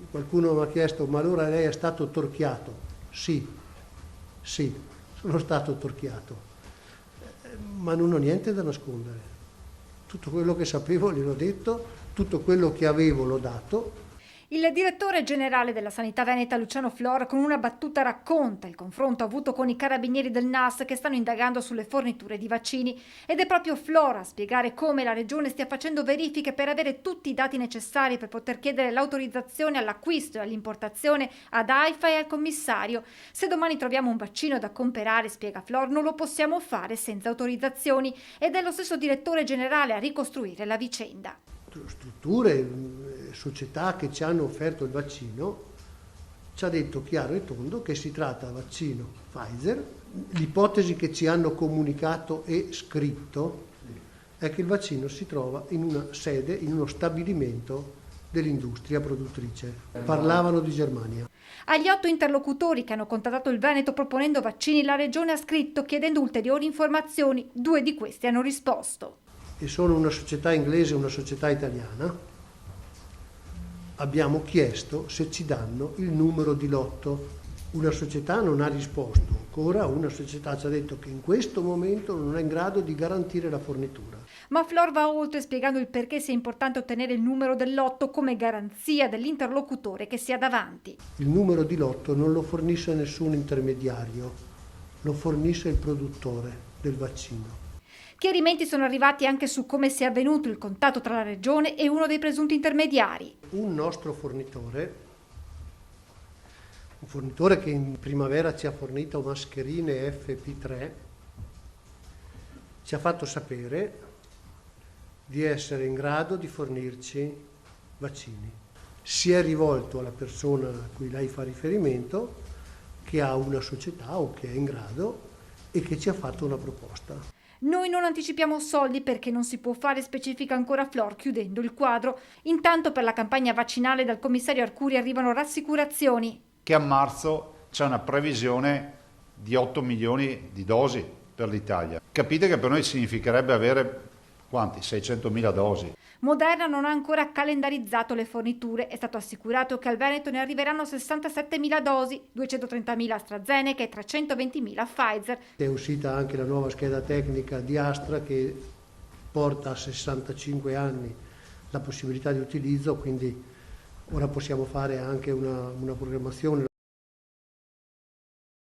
Qualcuno mi ha chiesto, ma allora lei è stato torchiato? Sì, sono stato torchiato, ma non ho niente da nascondere. Tutto quello che sapevo gliel'ho detto, tutto quello che avevo l'ho dato. Il direttore generale della Sanità Veneta, Luciano Flor, con una battuta racconta il confronto avuto con i carabinieri del NAS che stanno indagando sulle forniture di vaccini, ed è proprio Flor a spiegare come la Regione stia facendo verifiche per avere tutti i dati necessari per poter chiedere l'autorizzazione all'acquisto e all'importazione ad AIFA e al commissario. Se domani troviamo un vaccino da comprare, spiega Flor, non lo possiamo fare senza autorizzazioni, ed è lo stesso direttore generale a ricostruire la vicenda. Strutture, società che ci hanno offerto il vaccino, ci ha detto chiaro e tondo che si tratta di vaccino Pfizer. L'ipotesi che ci hanno comunicato e scritto è che il vaccino si trova in una sede, in uno stabilimento dell'industria produttrice. Parlavano di Germania. Agli 8 interlocutori che hanno contattato il Veneto proponendo vaccini, la Regione ha scritto chiedendo ulteriori informazioni. 2 di questi hanno risposto. E sono una società inglese e una società italiana. Abbiamo chiesto se ci danno il numero di lotto. Una società non ha risposto ancora, una società ci ha detto che in questo momento non è in grado di garantire la fornitura. Ma Flor va oltre spiegando il perché sia importante ottenere il numero del lotto come garanzia dell'interlocutore che sia davanti. Il numero di lotto non lo fornisce nessun intermediario, lo fornisce il produttore del vaccino. Chiarimenti sono arrivati anche su come sia avvenuto il contatto tra la Regione e uno dei presunti intermediari. Un nostro fornitore, un fornitore che in primavera ci ha fornito mascherine FP3, ci ha fatto sapere di essere in grado di fornirci vaccini. Si è rivolto alla persona a cui lei fa riferimento, che ha una società o che è in grado e che ci ha fatto una proposta. Noi non anticipiamo soldi perché non si può fare, specifica ancora Flor, chiudendo il quadro. Intanto per la campagna vaccinale dal commissario Arcuri arrivano rassicurazioni. Che a marzo c'è una previsione di 8 milioni di dosi per l'Italia. Capite che per noi significherebbe avere quanti? 600.000 dosi. Moderna non ha ancora calendarizzato le forniture. È stato assicurato che al Veneto ne arriveranno 67.000 dosi, 230.000 AstraZeneca e 320.000 Pfizer. È uscita anche la nuova scheda tecnica di Astra che porta a 65 anni la possibilità di utilizzo, quindi ora possiamo fare anche una programmazione.